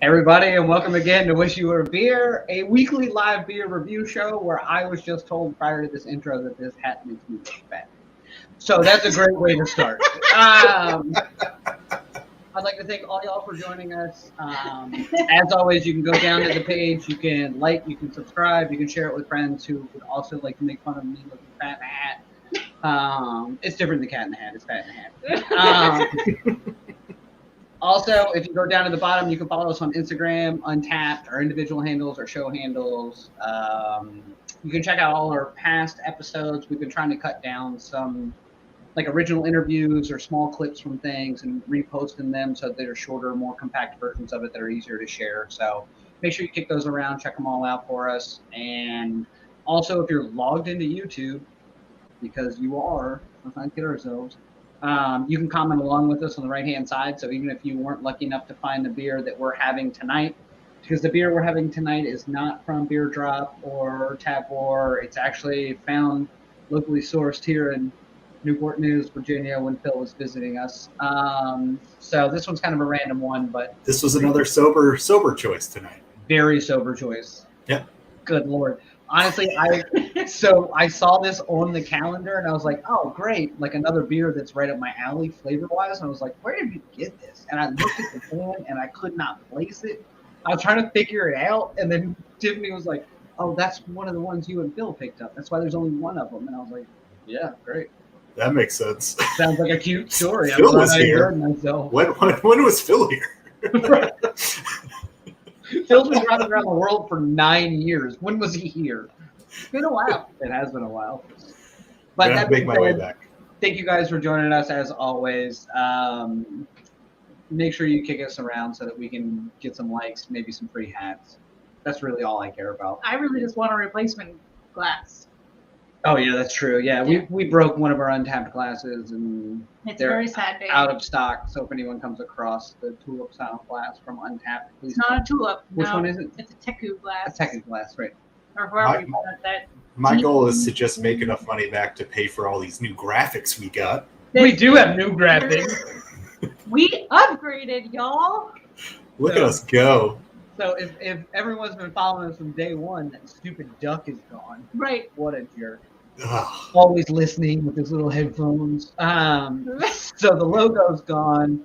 Everybody, and welcome again to Wish You Were a Beer, a weekly live beer review show where I was just told prior to this intro that this hat makes me look fat. So that's a great way to start. I'd like to thank all y'all for joining us. As always, you can go down to the page, you can like, you can subscribe, you can share it with friends who would also like to make fun of me looking fat in a hat. It's different than Cat in the Hat, it's Fat in the Hat. Also, if you go down to the bottom, you can follow us on Instagram, Untappd, our individual handles, our show handles. You can check out all our past episodes. We've been trying to cut down some like original interviews or small clips from things and reposting them so that they're shorter, more compact versions of it that are easier to share. So make sure you kick those around, check them all out for us. And also, if you're logged into YouTube, because you are, let's not kid ourselves, you can comment along with us on the right-hand side. So even if you weren't lucky enough to find the beer that we're having tonight, because the beer we're having tonight is not from Beer Drop or Tap War. It's actually found locally sourced here in Newport News, Virginia, when Phil was visiting us. So this one's kind of a random one, but this was another sober choice tonight. Very sober choice. Yep. Good Lord. Honestly, I saw this on the calendar and I was like, oh, great. Like another beer that's right up my alley flavor-wise. And I was like, where did you get this? And I looked at the can and I could not place it. I was trying to figure it out. And then Tiffany was like, oh, that's one of the ones you and Phil picked up. That's why there's only one of them. And I was like, yeah, great. That makes sense. Sounds like a cute story. Phil was here. When was Phil here? Phil's been running around the world for 9 years. When was he here? It's been a while. It has been a while. But I'm gonna make my way back. Thank you guys for joining us as always. Make sure you kick us around so that we can get some likes, maybe some free hats. That's really all I care about. I really just want a replacement glass. Oh yeah, that's true. Yeah, we broke one of our untapped glasses and it's a very sad day. Out of stock. So if anyone comes across the tulip style glass from Untappd, please. It's not a tulip. Which one is it? It's a teku glass. A teku glass, right? Or however you pronounce that. My goal is to just make enough money back to pay for all these new graphics we got. We do have new graphics. We upgraded, y'all. Look at us go. So if everyone's been following us from day one, that stupid duck is gone. Right. What a jerk. Ugh. Always listening with his little headphones. So the logo's gone.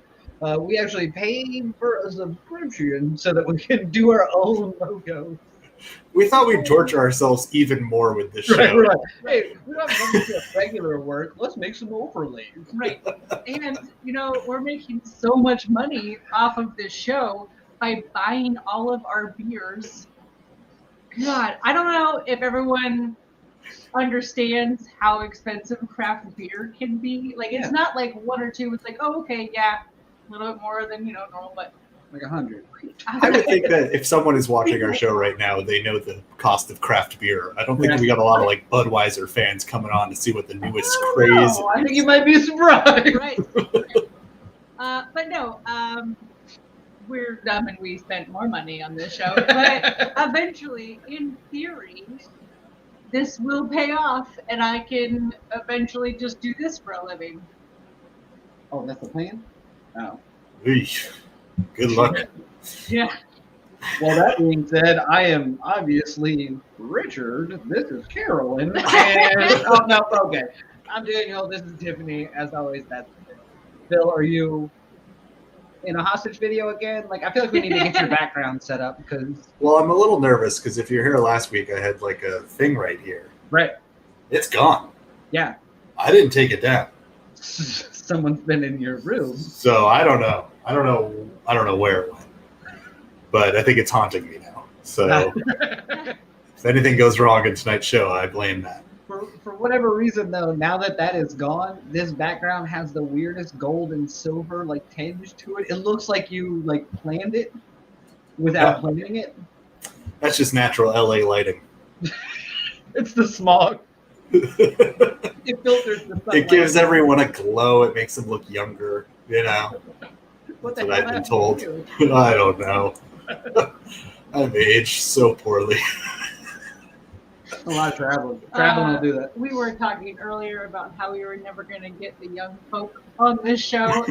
We actually paid for a subscription so that we can do our own logo. We thought we'd torture ourselves even more with this show. Right, we're like, hey, we don't have to do regular work. Let's make some overlays. Right. And, we're making so much money off of this show by buying all of our beers. God, I don't know if everyone understands how expensive craft beer can be. Like, it's not like one or two. It's like, oh, okay, yeah, a little bit more than, normal, but like 100. I would think that if someone is watching our show right now, they know the cost of craft beer. I don't think we got a lot of like Budweiser fans coming on to see what the newest craze is. I think you might be surprised. Right. But no, we're dumb and we spent more money on this show. But eventually, in theory, this will pay off and I can eventually just do this for a living. Oh, that's the plan? Oh. Eesh. Good luck. Yeah. Well, that being said, I am obviously Richard. This is Carolyn. And, oh, no, okay. I'm Daniel. This is Tiffany. As always, that's Bill, are you in a hostage video again? Like, I feel like we need to get your background set up because... Well, I'm a little nervous because if you're here last week, I had like a thing right here. Right. It's gone. Yeah. I didn't take it down. Someone's been in your room. So I don't know where it went. But I think it's haunting me now. So if anything goes wrong in tonight's show, I blame that. For whatever reason, though, now that is gone, this background has the weirdest gold and silver like tinge to it. It looks like you like planned it without planning it. That's just natural LA lighting. It's the smog. It filters the sunlight. It gives everyone a glow. It makes them look younger. What That's what I've been told. I don't know. I've aged so poorly. A lot of traveling. Traveling will do that. We were talking earlier about how we were never going to get the young folk on this show.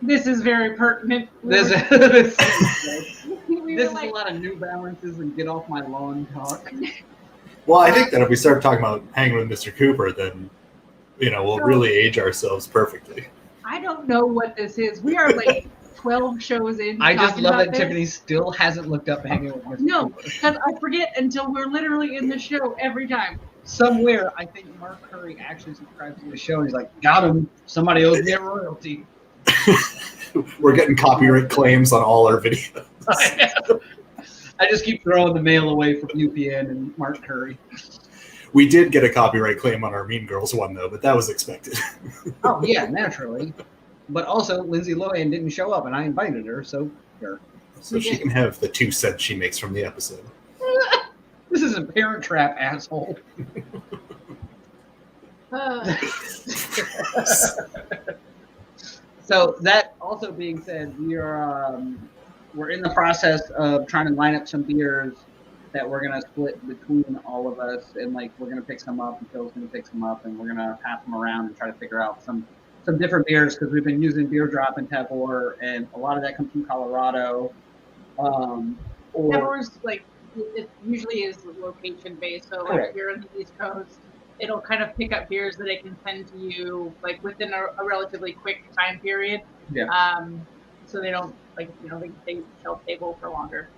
This is very pertinent. This We is were a lot of New Balances and get off my lawn talk. Well, I think that if we start talking about hanging with Mr. Cooper, then we'll really age ourselves perfectly. I don't know what this is. We are like 12 shows in. I just talking love about that this. Tiffany still hasn't looked up hanging with Mr. No, Cooper. because I forget until we're literally in the show every time. Somewhere, I think Mark Curry actually subscribes to the show, and he's like, got him. Somebody owes me a royalty. We're getting copyright claims on all our videos. I just keep throwing the mail away from UPN and Mark Curry. We did get a copyright claim on our Mean Girls one, though, but that was expected. Oh, yeah, naturally. But also, Lindsay Lohan didn't show up, and I invited her, so sure. So she can have the 2 cents she makes from the episode. This is a Parent Trap, asshole. So that also being said, we're in the process of trying to line up some beers that we're gonna split between all of us, and like we're gonna pick some up, and Phil's gonna pick some up, and we're gonna pass them around and try to figure out some different beers because we've been using Beer Drop and Tavor, and a lot of that comes from Colorado. Tavor's like it usually is location based, so like Correct. here on the East Coast, it'll kind of pick up beers that it can send to you like within a relatively quick time period. Yeah. So they don't they shelf stable for longer.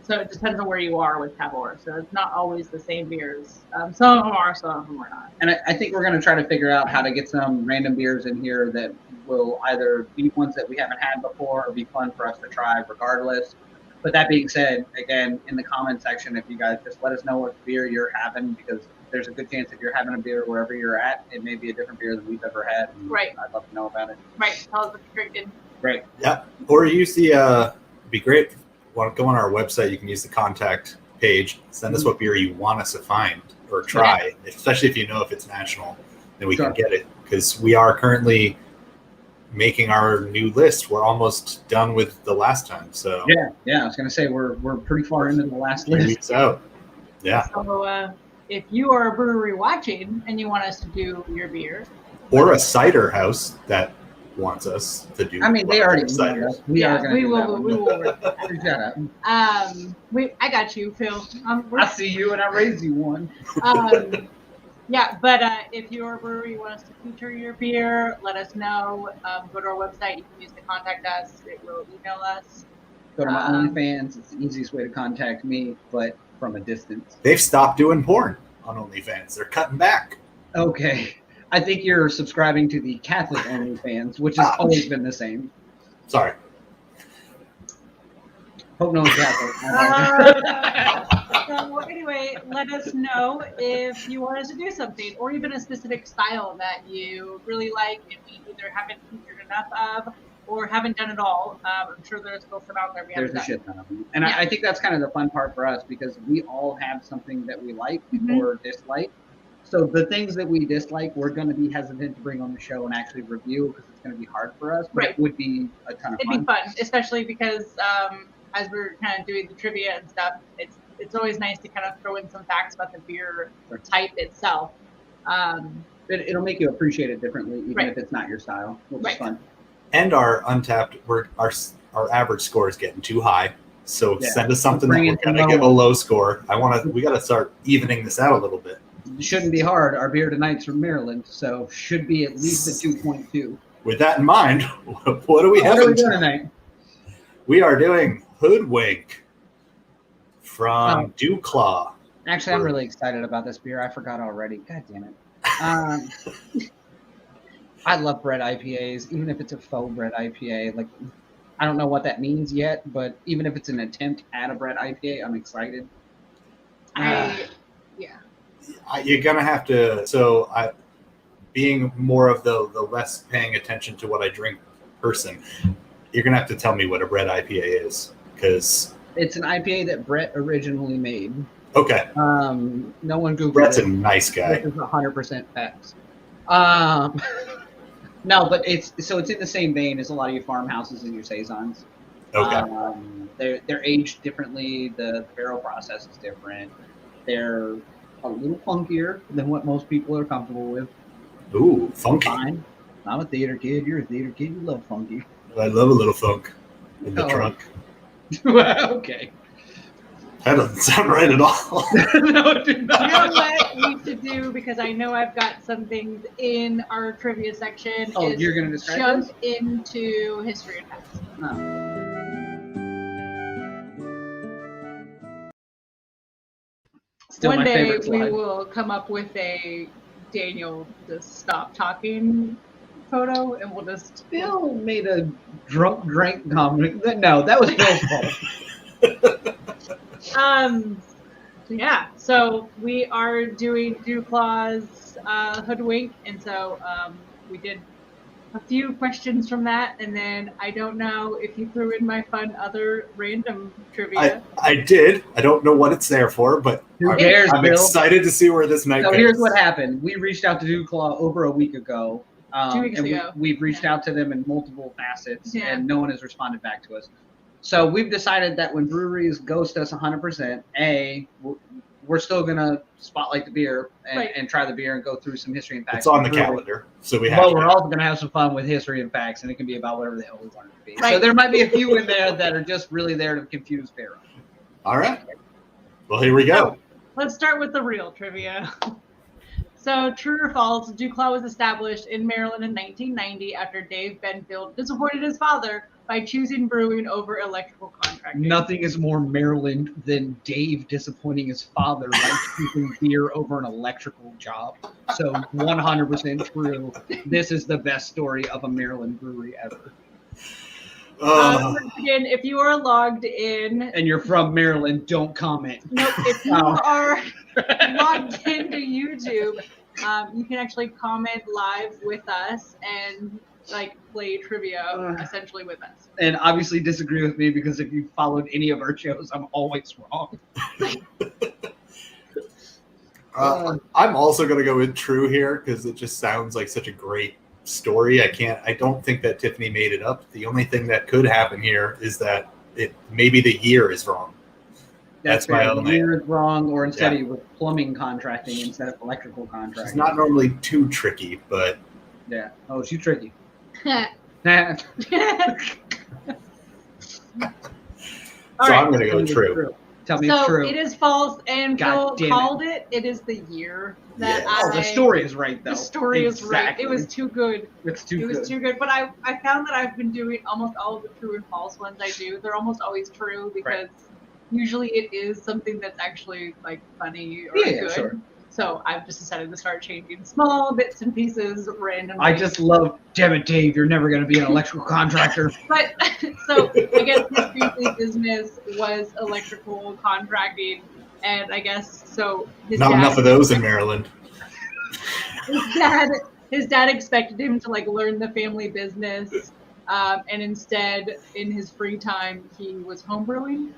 So it depends on where you are with Tavor. So it's not always the same beers. Some of them are, some of them are not. And I think we're going to try to figure out how to get some random beers in here that will either be ones that we haven't had before or be fun for us to try regardless. But that being said, again, in the comment section, if you guys just let us know what beer you're having, because there's a good chance if you're having a beer wherever you're at, it may be a different beer than we've ever had. Right. I'd love to know about it. Right. Tell us what you're drinking. Right. Yeah. Or use the, it'd be great. Want to go on our website, you can use the contact page, send us what beer you want us to find or try, especially if you know if it's national, then we can get it, because we are currently making our new list. We're almost done with the last time, so yeah I was gonna say we're pretty far into the last list. weeks out. So if you are a brewery watching and you want us to do your beer, or a cider house that wants us to do, I mean, they already cider. We are gonna we do will. that one. We will. Shut up. I got you, Phil. I see you and I raised you one. Yeah, but if you're a brewery, you want us to feature your beer, let us know. Go to our website. You can use to contact us. It will email us. Go to my OnlyFans. It's the easiest way to contact me, but from a distance. They've stopped doing porn on OnlyFans. They're cutting back. Okay. I think you're subscribing to the Catholic OnlyFans, which has always been the same. Sorry. Hope no one's Catholic. So anyway, let us know if you want us to do something, or even a specific style that you really like and we either haven't featured enough of or haven't done at all. I'm sure there's still some out there we haven't There's a done. shit ton of them. And I think that's kind of the fun part for us, because we all have something that we like or dislike. So the things that we dislike, we're going to be hesitant to bring on the show and actually review, because it's going to be hard for us. But it would be a ton of fun. It'd be fun, especially because as we're kind of doing the trivia and stuff, it's always nice to kind of throw in some facts about the beer type itself. It'll make you appreciate it differently, even if it's not your style, which is fun. And our Untapped, our average score is getting too high. So send us something that we're going to give a low score. We got to start evening this out a little bit. It shouldn't be hard. Our beer tonight's from Maryland, so should be at least a 2.2. With that in mind, what do we have? What are we doing tonight? We are doing Hoodwink from DuClaw. Actually, I'm really excited about this beer. I forgot already. God damn it. I love bread IPAs, even if it's a faux bread IPA. Like, I don't know what that means yet, but even if it's an attempt at a bread IPA, I'm excited. You're gonna have to. So, being more of the less paying attention to what I drink person, you're gonna have to tell me what a bread IPA is, because it's an IPA that Brett originally made. Okay. No one Googled Brett's it. a nice guy. This is 100% facts. No, but it's in the same vein as a lot of your farmhouses and your saisons. Okay. They're aged differently. The barrel process is different. They're a little funkier than what most people are comfortable with. Ooh, funky. Fine. I'm a theater kid. You're a theater kid. You love funky. I love a little funk in the Oh. trunk. Okay. That doesn't sound right at all. No, it did You know not. what we should do, because I know I've got some things in our trivia section. Oh, is you're gonna describe jump this? into history and facts. Oh. Still One my day favorite we slide. will come up with a Daniel just stop talking photo, and we'll just Bill made a drunk drink comment. No, that was Bill's fault. yeah. So we are doing DuClaw's Hoodwink, and so we did a few questions from that, and then I don't know if you threw in my fun other random trivia. I did. I don't know what it's there for, but Who cares, I'm Bill? excited to see where this night So goes. here's what happened. We reached out to DuClaw over a week ago. 2 weeks and ago. We've reached out to them in multiple facets, Yeah. and no one has responded back to us. So we've decided that when breweries ghost us 100%, we're still going to spotlight the beer Right. and try the beer and go through some history and facts. It's on the of brewery. calendar, so we have But to. we're also going to have some fun with history and facts, and it can be about whatever the hell we want it to be. So Right. there might be a few in there that are just really there to confuse Pharaoh. All right. Well, here we go. Let's start with the real trivia. So, true or false, DuClaw was established in Maryland in 1990 after Dave Benfield disappointed his father by choosing brewing over electrical contracting. Nothing is more Maryland than Dave disappointing his father by choosing beer over an electrical job. So 100% true. This is the best story of a Maryland brewery ever. Once again, if you are logged in, And you're from Maryland, don't comment. nope, if you Oh. are logged into YouTube, you can actually comment live with us and like play trivia essentially with us. And obviously disagree with me because if you followed any of our shows, I'm always wrong. I'm also going to go with true here because it just sounds like such a great story. I don't think that Tiffany made it up. The only thing that could happen here is that maybe the year is wrong. That's my fair. only- The year is wrong, or instead Yeah. he was plumbing contracting instead of electrical contracting. It's not normally too tricky, but Yeah. Oh, she's tricky. All so I'm going to go true. Tell me so it's true. it is false, and God Phil damn it. called it. It is the year that Yes. Oh, the story is right, though. The story is right. Exactly. It was too good. It's too It was good. too good. But I found that I've been doing almost all of the true and false ones I do. They're almost always true because usually it is something that's actually like funny or Yeah, good. sure. So I've just decided to start changing small bits and pieces randomly. I just love, damn it, Dave, you're never going to be an electrical contractor. But so I guess his previous business was electrical contracting, and I guess so. Not enough of those in Maryland. His dad expected him to like learn the family business, and instead, in his free time, he was homebrewing.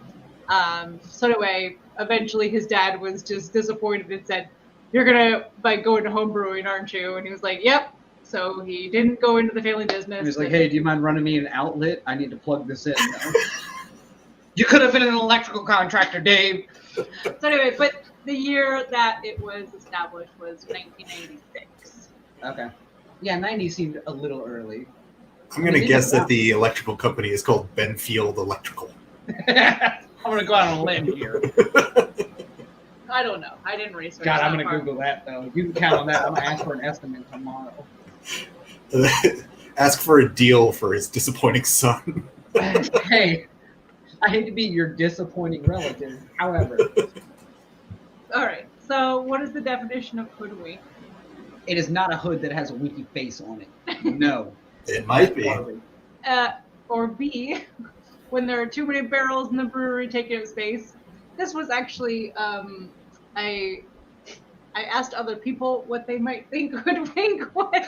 So anyway, eventually his dad was just disappointed and said, "You're gonna like go into homebrewing, aren't you?" And he was like, "Yep." So he didn't go into the family business. He was like, hey, do you mind running me an outlet? I need to plug this in. You could have been an electrical contractor, Dave. So anyway, but the year that it was established was 1986. Okay. Yeah, 90 seemed a little early. I'm going to guess that the electrical company is called Benfield Electrical. I'm going to go out on a limb here. I don't know. I didn't research. God, I'm that going to far. Google that, though. You can count on that. I'm going to ask for an estimate tomorrow. Ask for a deal for his disappointing son. Hey, I hate to be your disappointing relative. However, All right. So what is the definition of hoodwink? it is not a hood that has a winky face on it. No. It might be. Or B, when there are too many barrels in the brewery taking up space. This was actually I asked other people what they might think hoodwink was.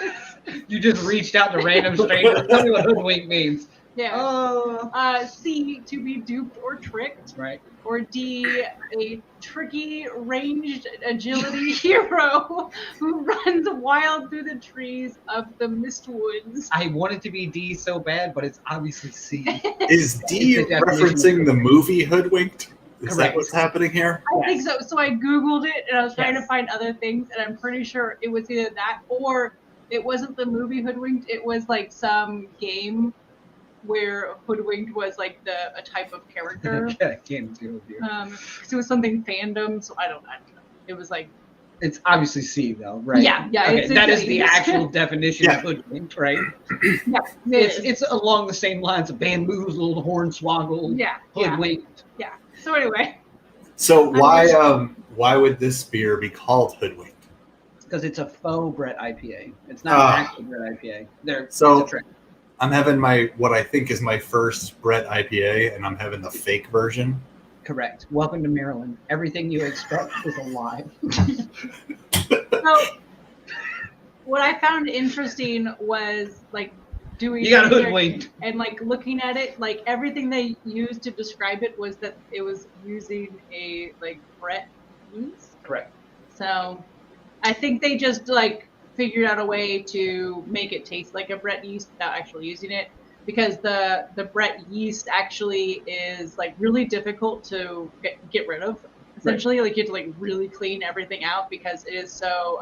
You just reached out to random strangers. Tell me what hoodwink means. Yeah. C, to be duped or tricked. Right. Or D, a tricky ranged agility hero who runs wild through the trees of the Mistwoods. I want it to be D so bad, but it's obviously C. Is D It's the definition referencing the movie Hoodwinked? Is Correct. that what's happening here? I think so. So I Googled it and I was trying to Yes. find other things, and I'm pretty sure it was either that or it wasn't the movie Hoodwinked. It was like some game where Hoodwinked was like a type of character. I can't deal with you. Because it was something fandom, so I don't know. It was like It's obviously C though, right? Yeah. Okay, that is C. the actual definition Yeah. of hoodwinked, right? Yeah, It's along the same lines of bamboozled, hornswoggled, yeah. hoodwinked. So anyway, So why would this beer be called Hoodwink? Because it's a faux Brett IPA. It's not an actual Brett IPA. It's So a trick. I'm having what I think is my first Brett IPA, and I'm having the fake version. Correct. Welcome to Maryland. Everything you expect is a lie. so what I found interesting was like doing You got research hoodwinked. and like looking at it, like everything they used to describe it was that it was using a like Brett yeast. Correct. So I think they just like figured out a way to make it taste like a Brett yeast without actually using it, because the Brett yeast actually is like really difficult to get rid of. Essentially, like you have to like really clean everything out because it is so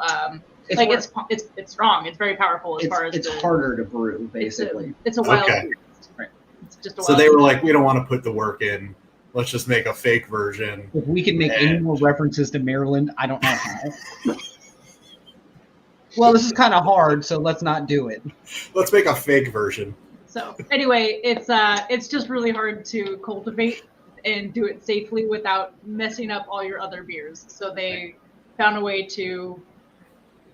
it's strong. It's very powerful as far as it's harder to brew, basically. It's a wild Okay. yeast. Right. It's just a So wild they were yeast. like, we don't want to put the work in. Let's just make a fake version. If we can make any more references to Maryland, I don't know how. Well, this is kind of hard, so let's not do it. Let's make a fake version. So anyway, it's just really hard to cultivate and do it safely without messing up all your other beers. So they found a way to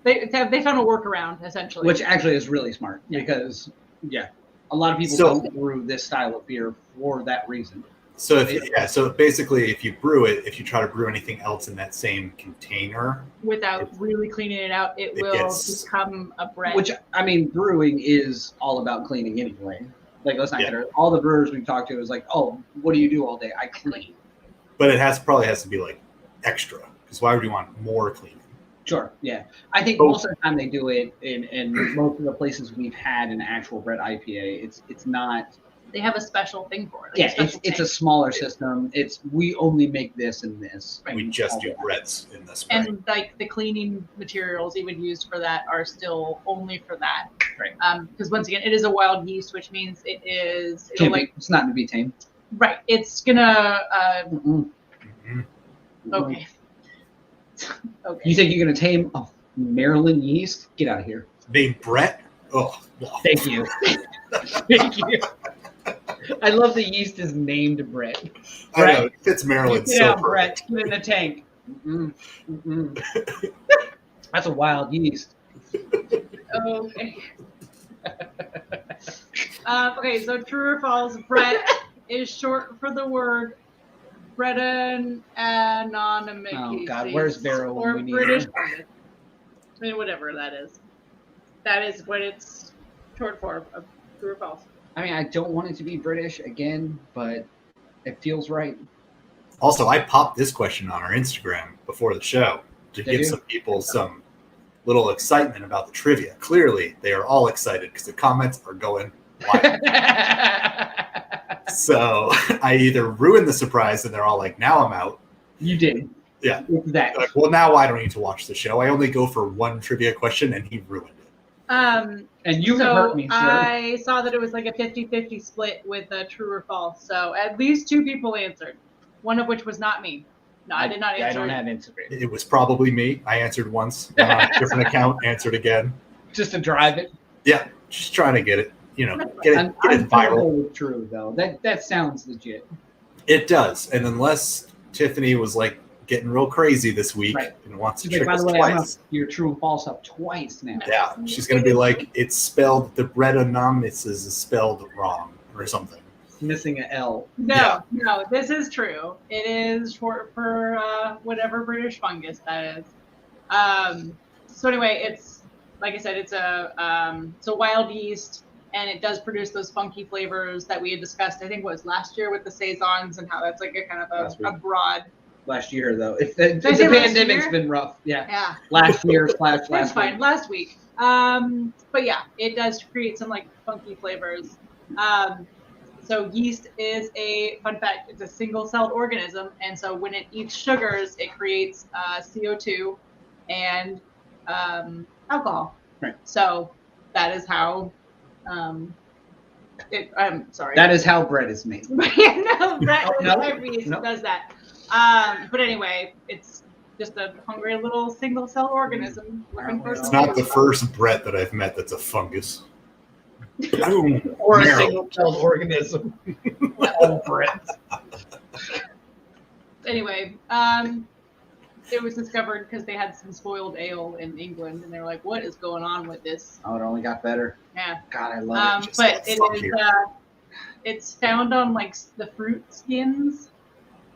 they found a workaround essentially. Which actually is really smart because, a lot of people don't brew this style of beer for that reason. So so basically, if you brew it, if you try to brew anything else in that same container, without really cleaning it out, it will become a bread. Which, I mean, brewing is all about cleaning anyway. Like, let's not get it. All the brewers we've talked to is like, oh, what do you do all day? I clean. But it probably has to be like extra, because why would you want more cleaning? Sure, yeah. I think most of the time they do it in most of the places we've had an actual Brett IPA. It's not. They have a special thing for it. Like it's a smaller system. We only make this and this. We just do breads in this. And like the cleaning materials even used for that are still only for that. Right. Because once again, it is a wild yeast, which means it's not to be tamed. Right. It's gonna. Mm-hmm. Okay. Okay. You think you're gonna tame a Maryland yeast? Get out of here. Named Brett? Oh, thank you. Thank you. I love the yeast is named Brett. I know, it fits Maryland so Brett, get in the tank. That's a wild yeast. Okay. Okay, so true or false, Brett is short for the word Breton anonymous. Oh God, where's Barrow when or we need British her? fungus. I mean, whatever that is. That is what it's short for. True or false? I mean, I don't want it to be British again, but it feels right. Also, I popped this question on our Instagram before the show to give some people some little excitement about the trivia. Clearly, they are all excited because the comments are going wild. So I either ruined the surprise and they're all like, now I'm out. You did. Yeah. Exactly. Like, well, now I don't need to watch the show. I only go for one trivia question and he ruined it. And you have hurt me, sir. I saw that it was like a 50-50 split with a true or false. So at least two people answered, one of which was not me. No, I did not answer. I don't have Instagram. It was probably me. I answered once. Went on a different account, answered again. Just to drive it? Yeah, just trying to get it, get it viral. It's true, though. That sounds legit. It does. And unless Tiffany was like getting real crazy this week and wants to trick us twice. You're true and false up twice now. Yeah, she's going to be like, it's spelled, the Brettanomyces is spelled wrong or something. Missing an L. No, this is true. It is short for whatever British fungus that is. So anyway, it's, like I said, it's a wild yeast, and it does produce those funky flavors that we had discussed, I think it was last year with the Saisons and how that's like a kind of a broad. Last year, though. If the pandemic's been rough. Yeah. Last year / last That's fine. week. Last week. But yeah, it does create some like funky flavors. So yeast is fun fact, it's a single-celled organism. And so when it eats sugars, it creates CO2 and alcohol. Right. So that is how. I'm sorry. That is how bread is made. No, Brett No, no, does that. But anyway, it's just a hungry little single-cell organism looking for It's some not food. the first Brett that I've met that's a fungus. Boom. Or a Marrow. single-celled organism. All bread. Anyway, it was discovered because they had some spoiled ale in England, and they were like, "What is going on with this?" Oh, it only got better. Yeah. God, I love it. But it's found on like the fruit skins,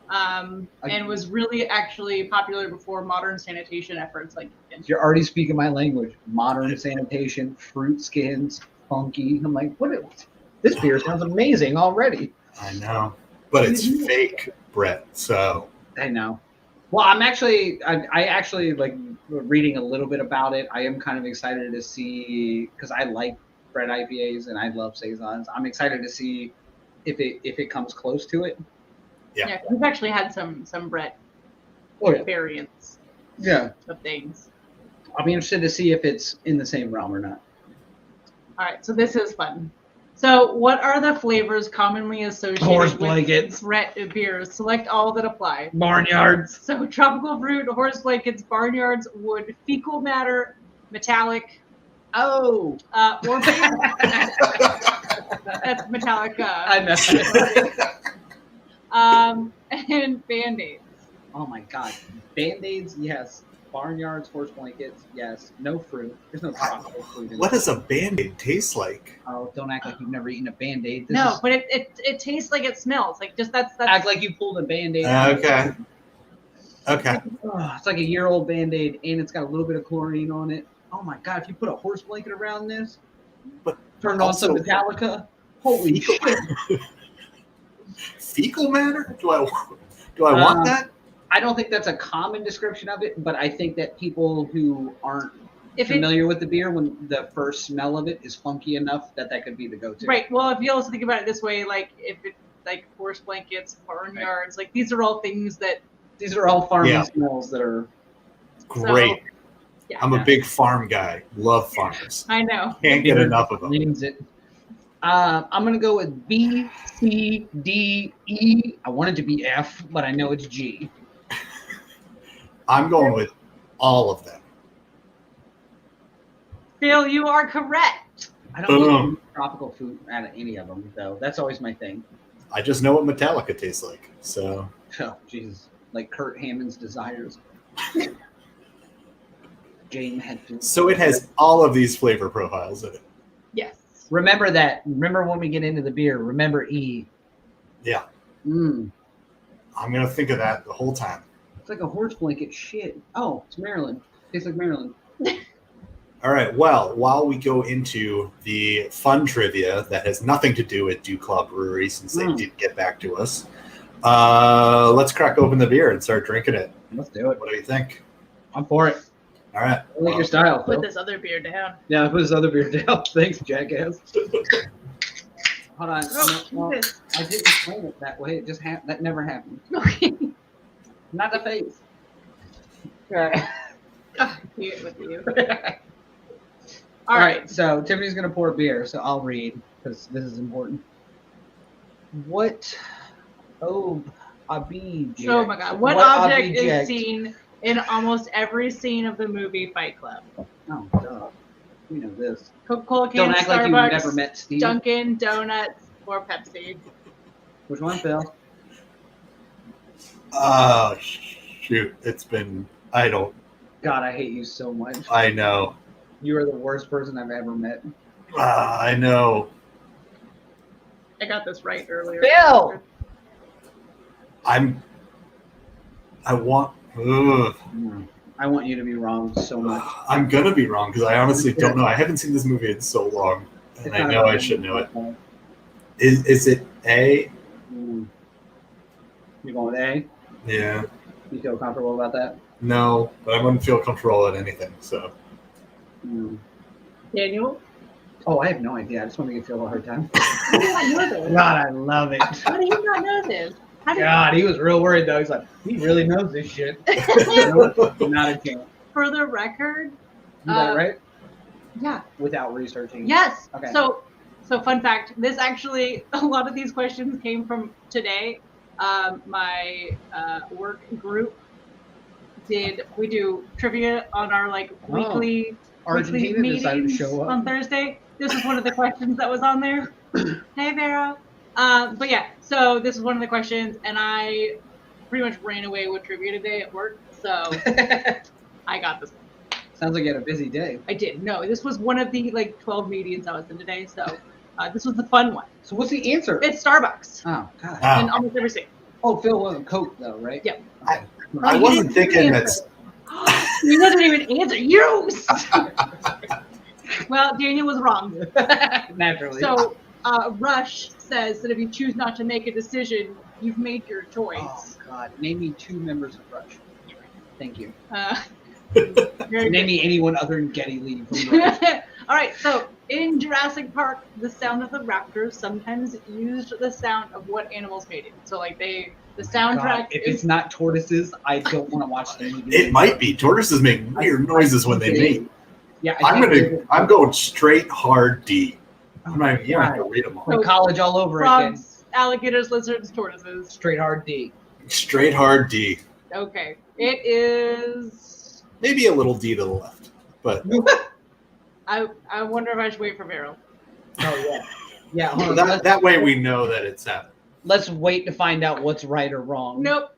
and was really actually popular before modern sanitation efforts. Like You're already speaking my language. Modern sanitation, fruit skins, funky. I'm like, this beer sounds amazing already. I know. But it's fake, Brett, so. I know. Well, I actually like reading a little bit about it. I am kind of excited to see, because I like bread IPAs and I love saisons. I'm excited to see if it comes close to it. Yeah. we've actually had some Brett variants of things. I'll be interested to see if it's in the same realm or not. All right, so this is fun. So, what are the flavors commonly associated Horse with blankets. Brett beers? Select all that apply. Barnyards. So, tropical fruit, horse blankets, barnyards, wood, fecal matter, metallic. Oh. Morphine. That's Metallica. I know. And Band-Aids. Oh my God. Band-Aids, yes. Barnyards, horse blankets, yes. No fruit. There's no tropical fruit in What it. does a Band-Aid taste like? Oh, don't act like you've never eaten a Band-Aid. But it tastes like it smells. Like just that's Act like you pulled a Band-Aid out. Okay. Okay. Oh, it's like a year-old Band-Aid, and it's got a little bit of chlorine on it. Oh my God, if you put a horse blanket around this, But turn on some also- Metallica, holy shit. Fecal matter? Do I want that? I don't think that's a common description of it, but I think that people who aren't if familiar with the beer, when the first smell of it is funky enough, that could be the go-to. Right. Well, if you also think about it this way, like if it's like horse blankets, barnyards, like these are all things that These are all farming Yeah. smells that are. Great. Yeah. I'm a big farm guy. Love farmers. I know. Can't get enough of them. Names it. I'm gonna go with B, C, D, E. I want it to be F, but I know it's G. I'm going with all of them. Phil, you are correct. I don't eat tropical food out of any of them, though. That's always my thing. I just know what Metallica tastes like. So Oh, Jesus. Like Kurt Hammond's Desires. Jane had to. so it has all of these flavor profiles in it. Yes. Remember that. Remember when we get into the beer. Remember E. Yeah. Mm. I'm gonna think of that the whole time. It's like a horse blanket shit. Oh, it's Maryland. Tastes like Maryland. All right. Well, while we go into the fun trivia that has nothing to do with DuClaw Brewery, since they did get back to us, let's crack open the beer and start drinking it. Let's do it. What do you think? I'm for it. All right. I like your style. Put Phil. this other beer down. Yeah, I put this other beer down. Thanks, jackass. Hold on. No, I didn't frame it that way. It just that never happened. Okay. Not the face. All right. Cute with you. All right. So Tiffany's gonna pour beer, so I'll read because this is important. What? Oh, object. Oh my God! What object is object- seen in almost every scene of the movie Fight Club? Oh, duh. We know this. Coca-Cola can, Don't act like you've Starbucks, never met Steve. Dunkin', Donuts, or Pepsi. Which one, Phil? Oh, shoot. It's been, God, I hate you so much. I know. You are the worst person I've ever met. I know. I got this right earlier. Phil! I want you to be wrong so much. I'm going to be wrong because I honestly don't know. I haven't seen this movie in so long. And I know I should know it. Is it A? You going with A? Yeah. You feel comfortable about that? No, but I wouldn't feel comfortable at anything. So Daniel? Oh, I have no idea. I just want to make you feel a hard time. How do you not know this? God, I love it. How do you not know this? God, he was real worried though. He's like, he really knows this shit. Nope, not a chance. For the record, You got it right? Yeah. without researching? Yes. Okay. So fun fact. This actually, a lot of these questions came from today. My work group we do trivia on our weekly Argentina decided to meetings show up. on Thursday. This was one of the questions that was on there. Hey, Vera. But yeah, so this is one of the questions, and I pretty much ran away with trivia today at work, so I got this one. Sounds like you had a busy day. I did. No, this was one of the 12 meetings I was in today, so this was the fun one. So what's the answer? It's Starbucks. Oh, God. In almost every state. Oh, Phil wasn't Coke, though, right? Yep. Okay. I wasn't thinking that's. You didn't even answer. You. Well, Daniel was wrong. Naturally. So, Rush says that if you choose not to make a decision, you've made your choice. Oh, God. Name me 2 members of Rush. Thank you. Name me anyone other than Geddy Lee from Rush. All right, so in Jurassic Park, the sound of the raptors sometimes used the sound of what animals made it. So, the soundtrack. God, if it's not tortoises, I don't want to watch the movie. It might be. Tortoises make weird noises when they mate. Yeah, I'm going straight hard D. I'm not even have to read them all. From college all over frogs, alligators, lizards, tortoises. Straight hard D. Straight hard D. Okay, it is. Maybe a little D to the left, but I wonder if I should wait for Meryl. Oh yeah, yeah. Hold on. that way we know that it's happening. Let's wait to find out what's right or wrong. Nope.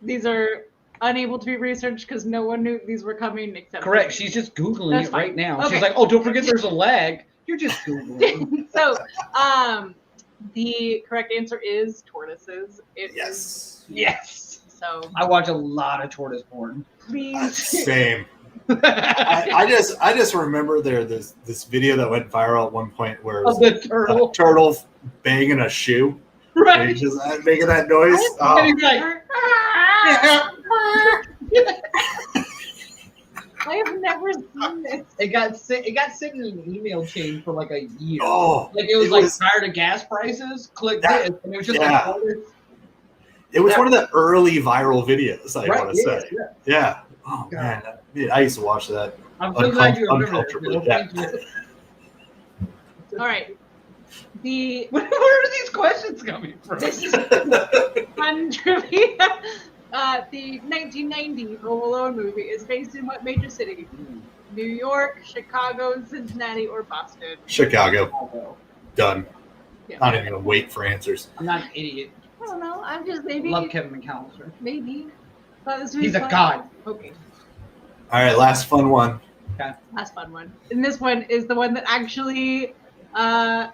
These are unable to be researched because no one knew these were coming except. Correct. She's just Googling That's it fine. right now. Okay. She's like, "Oh, don't forget, there's a lag." You're just Googling. So, the correct answer is tortoises. Yes. So I watch a lot of tortoise porn. Please. Same. I just remember this video that went viral at one point where it was the a turtle banging a shoe. Right. And he's just making that noise. And he's like, I have never seen this. it got sent in an email chain for like a year. Oh, it was tired of gas prices. Click this, and it was just like tortoise. It was one of the early viral videos. I want to say. Yeah. Oh man, I used to watch that. I'm so glad you remember that. All right. Where are these questions coming from? This is fun trivia. The 1990 Home Alone movie is based in what major city? New York, Chicago, Cincinnati, or Boston? Chicago. Done. Yeah. Not even gonna wait for answers. I'm not an idiot. I don't know. I'm just maybe. Love Kevin McAllister. Maybe. He's a god. Okay. All right, last fun one. Okay. Last fun one. And this one is the one that actually was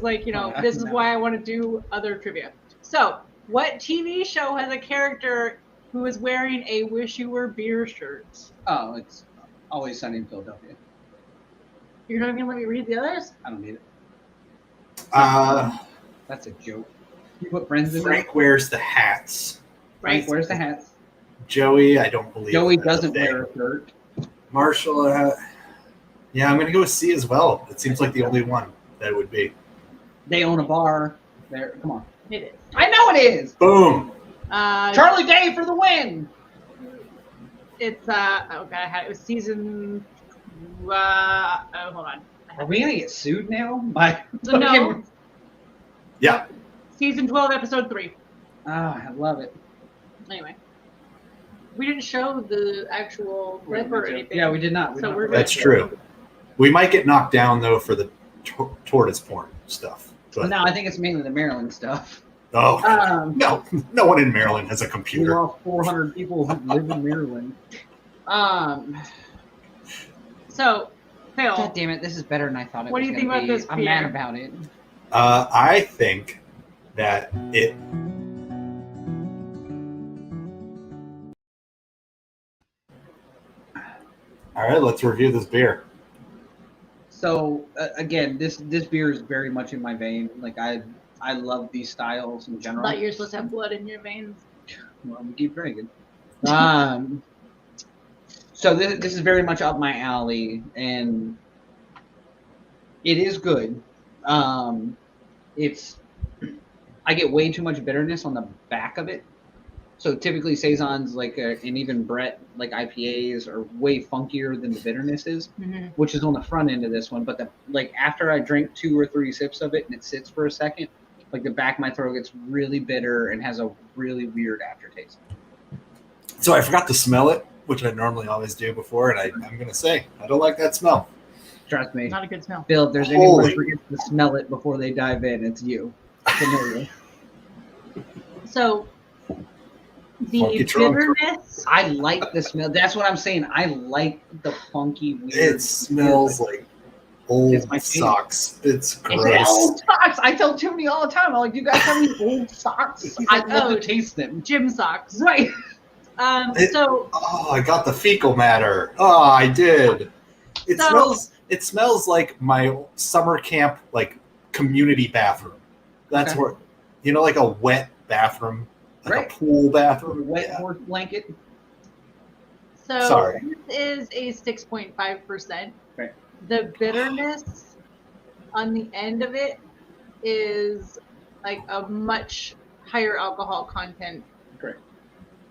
like, this is why I want to do other trivia. So, what TV show has a character who is wearing a Wish You Were Beer shirt? Oh, it's Always Sunny in Philadelphia. You're not going to let me read the others? I don't need it. That's a joke. You put friends in Frank wears the hats. Frank wears the hats. Joey, I don't believe. Joey doesn't wear a shirt. Marshall, yeah, I'm going to go with C as well. It seems like the only one that would be. They own a bar. There, come on. It is. I know it is. Boom. Charlie Day for the win. It's it was season. Hold on. Are we gonna get sued now? No. Yeah. Season 12, episode 3. I love it. Anyway, we didn't show the actual clip or anything. Yeah, we did not. That's true. We might get knocked down though for the tortoise porn stuff. But no, I think it's mainly the Maryland stuff. Oh no one in Maryland has a computer. We lost 400 people who live in Maryland. So, Phil. God damn it! This is better than I thought it was. What do you think about this? I'm mad about it. I think that it. All right, let's review this beer. So again, this beer is very much in my vein. Like I love these styles in general. I thought you're supposed to have blood in your veins. Well, we keep drinking. So this is very much up my alley, and it is good. I get way too much bitterness on the back of it, So typically saisons, and even Brett, like IPAs, are way funkier than the bitterness is, which is on the front end of this one. But after I drink 2 or 3 sips of it and it sits for a second, like the back of my throat gets really bitter and has a really weird aftertaste. So I forgot to smell it, which I normally always do before, and I'm gonna say I don't like that smell. Trust me. Not a good smell. Bill, if there's anyone who forgets to smell it before they dive in, it's you. Familiar. So the bitterness. I like the smell. That's what I'm saying. I like the funky weird. It smells like old socks. It's gross. It's old socks. I tell Tiffany all the time. I'm like, you guys have any old socks? I love to taste them. Gym socks. Right. Oh, I got the fecal matter. Oh, I did. It smells like my summer camp, like community bathroom. That's where, like a wet bathroom, like a pool bathroom. Wet horse blanket. So Sorry. This is a 6.5%. Right. The bitterness on the end of it is like a much higher alcohol content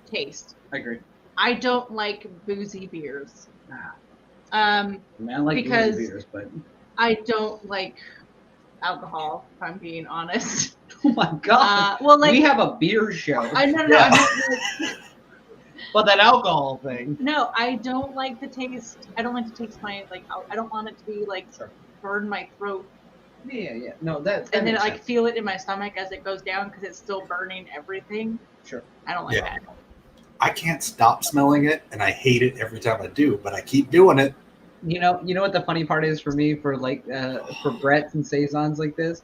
taste. I agree. I don't like boozy beers. I like because boozy beers, but I don't like alcohol, if I'm being honest. Oh my god. We have a beer show. I know. But that alcohol thing. No, I don't like the taste. I don't like to taste my I don't want it to be burn my throat. Yeah. No, that and then feel it in my stomach as it goes down because it's still burning everything. Sure. I don't like that. I can't stop smelling it, and I hate it every time I do, but I keep doing it. You know what the funny part is for me for Brett's and saisons like this?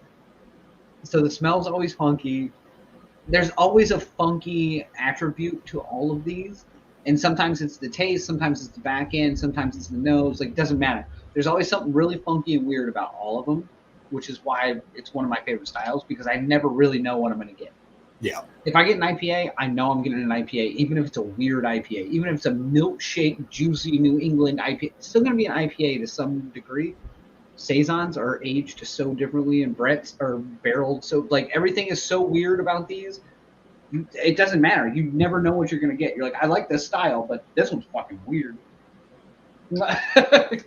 So the smell's always funky. There's always a funky attribute to all of these. And sometimes it's the taste, sometimes it's the back end, sometimes it's the nose. It doesn't matter. There's always something really funky and weird about all of them, which is why it's one of my favorite styles, because I never really know what I'm going to get. Yeah. If I get an IPA, I know I'm getting an IPA, even if it's a weird IPA, even if it's a milkshake, juicy New England IPA. It's still going to be an IPA to some degree. Saisons are aged so differently, and Brett's are barreled. So everything is so weird about these. It doesn't matter. You never know what you're going to get. You're like, I like this style, but this one's fucking weird. The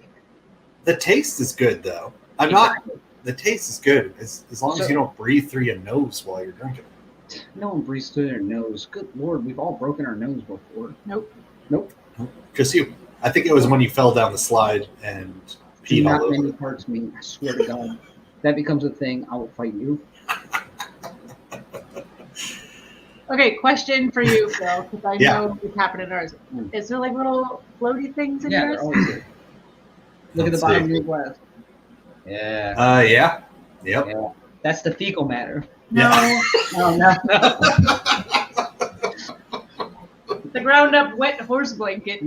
taste is good, though. The taste is good as long as you don't breathe through your nose while you're drinking. No one breathes through their nose. Good Lord, we've all broken our nose before. Nope. Just you. I think it was when you fell down the slide and peed all over. Not many parts of me. I swear to God. That becomes a thing, I will fight you. Okay, question for you, Phil, because I know it's happened in ours. Is there little floaty things in yours? Yeah, they're always there. Look at the bottom of your glass. Yeah. Yeah. Yep. Yeah. That's the fecal matter. No. No. The ground up wet horse blanket.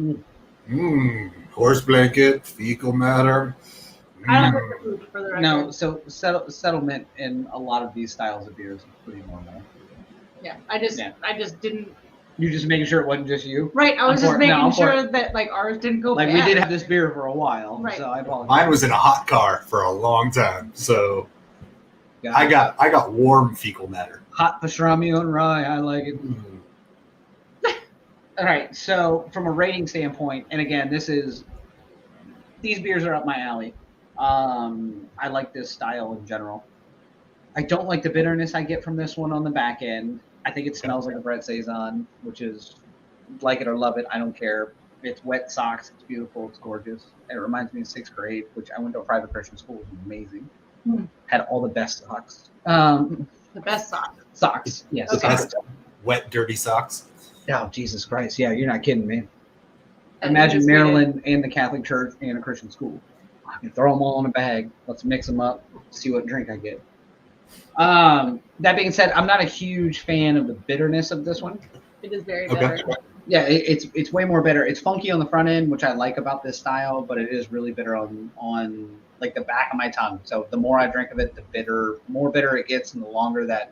Horse blanket, fecal matter. I don't like the food for the record. No, so settlement in a lot of these styles of beers is pretty normal. Yeah, I just didn't. You just making sure it wasn't just you? Right, I was just making sure that ours didn't go bad. We did have this beer for a while, right. So I apologize. Mine was in a hot car for a long time, so I got warm fecal matter. Hot pastrami on rye, I like it. All right, so from a rating standpoint, and again, these beers are up my alley. I like this style in general. I don't like the bitterness I get from this one on the back end. I think it smells like a Brett Saison, which is like it or love it. I don't care. It's wet socks. It's beautiful. It's gorgeous. It reminds me of 6th grade, which I went to a private Christian school. It was amazing. Had all the best socks. The best socks. Socks. Yes. Okay. Socks. Wet, dirty socks. Oh, Jesus Christ. Yeah, you're not kidding me. Imagine Maryland and the Catholic Church and a Christian school. I can throw them all in a bag. Let's mix them up. See what drink I get. That being said, I'm not a huge fan of the bitterness of this one. It is very bitter. Yeah, it's way more bitter. It's funky on the front end, which I like about this style, but it is really bitter on the back of my tongue. So the more I drink of it, the more bitter it gets, and the longer that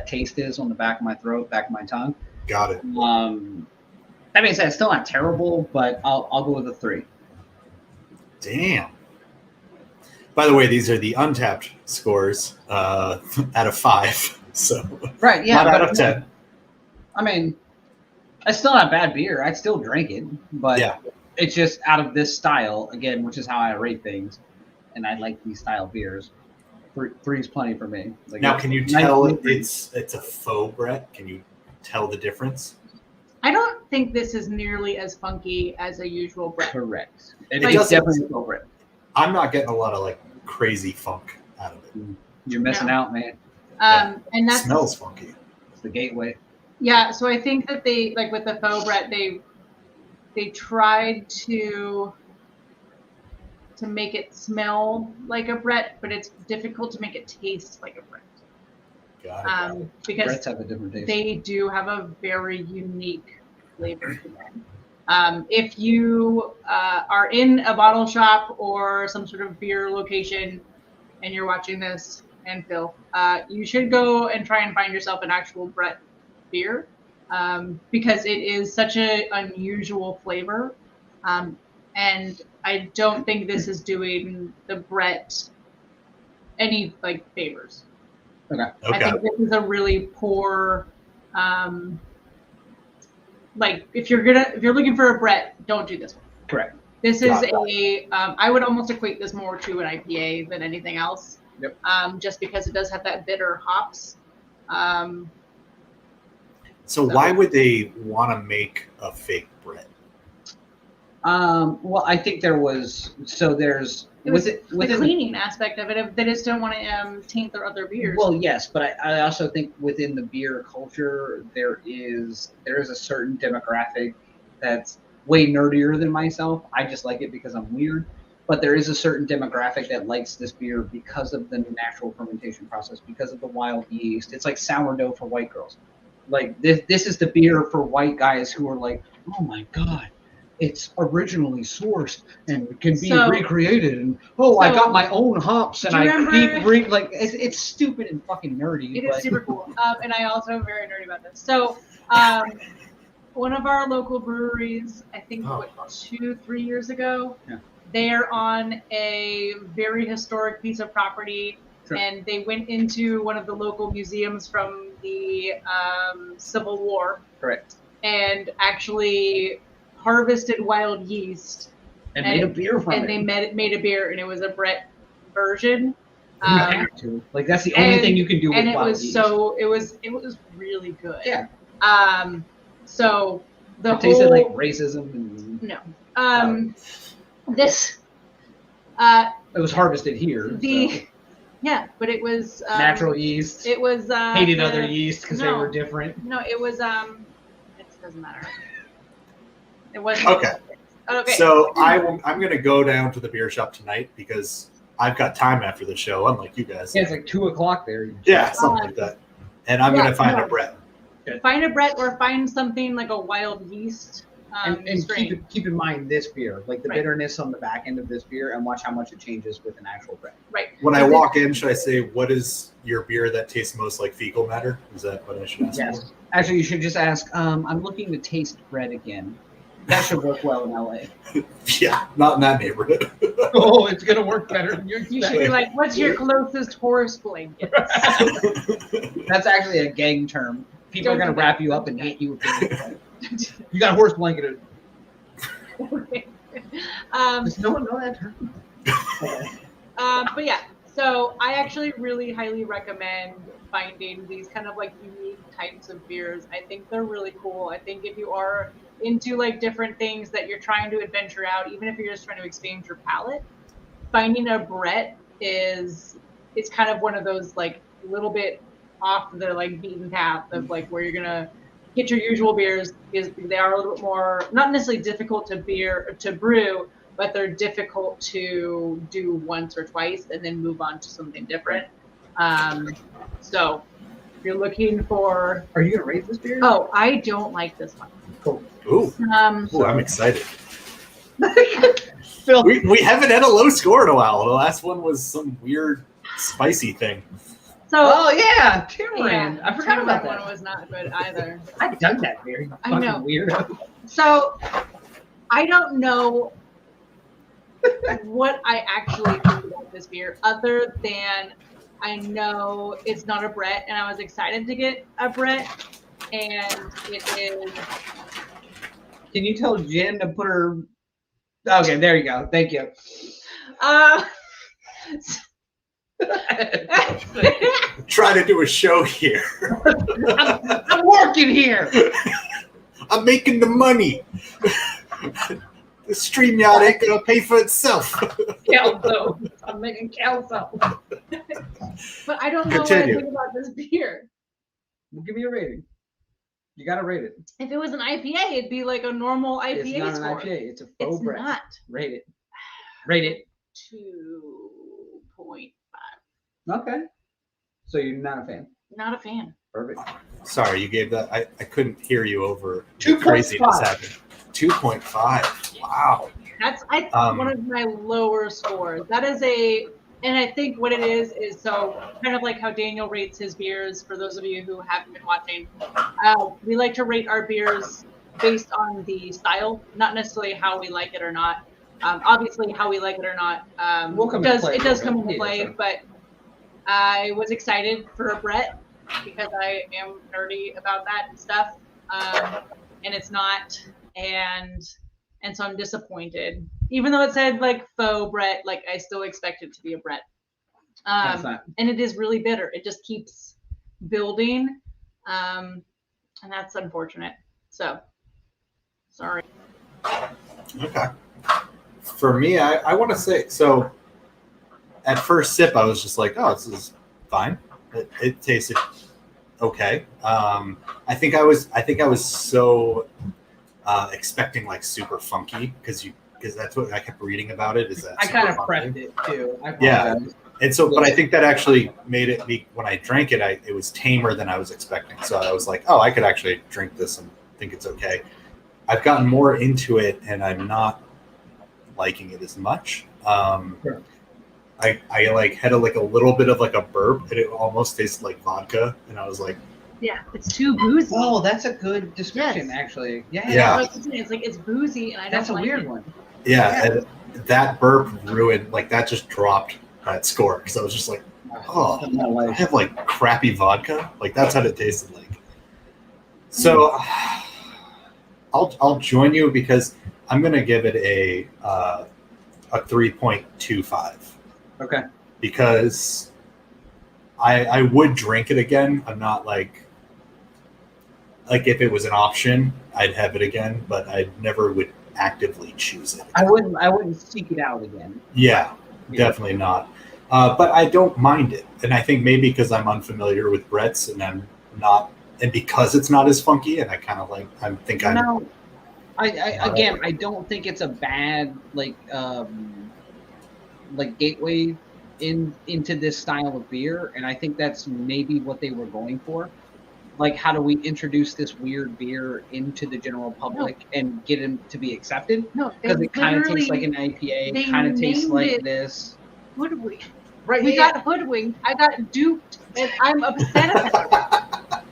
taste is on the back of my throat, back of my tongue. Got it. That being said, it's still not terrible, but I'll go with a 3. Damn. By the way, these are the untapped scores out of 5. So right, yeah, not out of 10. I mean, It's still not bad beer. I'd still drink it, but Yeah. it's just out of this style again, which is how I rate things. And I like these style beers. Three's plenty for me. Like, Now, can you tell nice it's a faux Brett? Can you tell the difference? I don't think this is nearly as funky as a usual Brett. Correct. It It's doesn't- definitely a Brett. I'm not getting a lot of like crazy funk out of it. You're missing out, man. And It that's smells funky. It's the gateway. yeah. So I think that they like with the faux Brett, they tried to make it smell like a Brett, but it's difficult to make it taste like a Brett. Got it. Because Bretts have a different taste. they do have a very unique flavor to them. If you are in a bottle shop or some sort of beer location and you're watching this, and Phil, you should go and try and find yourself an actual Brett beer because it is such an unusual flavor. And I don't think this is doing the Brett any like favors. Okay. I think this is a really poor, like if you're looking for a Brett, don't do this one. Correct. This is I would almost equate this more to an IPA than anything else. Yep. Just because it does have that bitter hops. So why would they want to make a fake Brett? Well, I think there's the cleaning aspect of it. They just don't want to taint their other beers. Well, yes, but I also think within the beer culture there is a certain demographic that's way nerdier than myself. I just like it because I'm weird. But there is a certain demographic that likes this beer because of the natural fermentation process, because of the wild yeast. It's like sourdough for white girls. Like this is the beer for white guys who are like, oh my god, it's originally sourced and can be recreated. And I got my own hops and it's stupid and fucking nerdy. It is super cool. And I also am very nerdy about this. So one of our local breweries, I think 2-3 years ago, they're on a very historic piece of property. Sure. And they went into one of the local museums from the Civil War. Correct. And actually harvested wild yeast. And made a beer from it. And they made a beer, and it was a Brett version. You have to. Like, that's the only thing you can do with wild yeast. It was really good. Yeah. So the it tasted like racism. And, no. This. It was harvested here. Yeah, but it was natural yeast. It was hated other yeast because they were different. No, it was it doesn't matter. It wasn't okay. So I'm gonna go down to the beer shop tonight because I've got time after the show, unlike you guys. Yeah, it's like 2:00 there. Yeah, something like that. And I'm gonna find a Brett. Find a Brett or find something like a wild yeast. And keep in mind this beer, like the bitterness on the back end of this beer, and watch how much it changes with an actual Brett. Right. When I walk in, should I say, what is your beer that tastes most like fecal matter? Is that what I should ask for? Actually, you should just ask, I'm looking to taste Brett again. That should work well in LA. Yeah, not in that neighborhood. Oh, it's going to work better than you should be like, what's your closest horse blanket? That's actually a gang term. People are going to wrap you up and hit you with it. You got a horse blanket. Does no one know that term? But yeah, so I actually really highly recommend finding these kind of like unique types of beers. I think they're really cool. I think if you are into like different things that you're trying to adventure out, even if you're just trying to expand your palate, finding a Brett it's kind of one of those like a little bit off the like beaten path of like where you're gonna get your usual beers, is they are a little bit more not necessarily difficult to brew, but they're difficult to do once or twice and then move on to something different. So if you're looking for, are you gonna rate this beer? Oh, I don't like this one. Cool. Ooh, I'm excited. Phil, we haven't had a low score in a while. The last one was some weird spicy thing. So, yeah, Tamarind. Yeah, I forgot about that. One was not good either. I've done that beer. I know. Weirdo. So I don't know what I actually think about this beer, other than I know it's not a Brett, and I was excited to get a Brett, and it is Can you tell Jen to put her? Okay, there you go. Thank you. Try to do a show here. I'm working here. I'm making the money. The StreamYard ain't gonna pay for itself. Calzo. I'm making calzo. But I don't know Continue. what I think about this beer. Well, give me a rating. You gotta rate it. If it was an IPA, it'd be like a normal IPA It's not score. an IPA. It's a faux It's Brett. not. Rate it. Rate it. 2.5. Okay. So you're not a fan. Not a fan. Perfect. Sorry, you gave that. I couldn't hear you over the 2.5. craziness happening. 2.5. Wow. That's one of my lower scores. That is and I think what it is so kind of like how Daniel rates his beers. For those of you who haven't been watching, we like to rate our beers based on the style, not necessarily how we like it or not. Obviously, how we like it or not it does come into play. But I was excited for a Brett because I am nerdy about that and stuff, and it's not. And so I'm disappointed. Even though it said like faux Brett, like I still expect it to be a Brett. And it is really bitter. It just keeps building. And that's unfortunate. So sorry. Okay. For me, I want to say, so at first sip, I was just like, oh, this is fine. It tasted okay. I think I was so expecting like super funky because that's what I kept reading about it. Is that I kind of prepped it too. Yeah. And so, but I think that actually made it be, when I drank it, it was tamer than I was expecting. So I was like, oh, I could actually drink this and think it's okay. I've gotten more into it and I'm not liking it as much. Sure. I like had a little bit of like a burp and it almost tasted like vodka. And I was like, yeah, it's too boozy. Oh, that's a good description, actually. Yeah. It's like it's boozy, and I don't That's a like weird it. one. Yeah, and that burp ruined, like that just dropped that score because I was just like, oh, I have like crappy vodka. Like that's what it tasted like. So I'll join you because I'm gonna give it a 3.25. Okay. Because I would drink it again. I'm not like if it was an option, I'd have it again, but I never would actively choose it. I wouldn't seek it out again. Yeah, definitely not. But I don't mind it, and I think maybe because I'm unfamiliar with Brett's, and I'm not, and because it's not as funky, and I kind of like I don't think it's a bad like gateway into this style of beer, and I think that's maybe what they were going for. Like, how do we introduce this weird beer into the general public and get him to be accepted? No, because it kind of tastes like an IPA, kind of tastes like this. Hoodwink. Right. We got hoodwinked. I got duped, and I'm upset about it.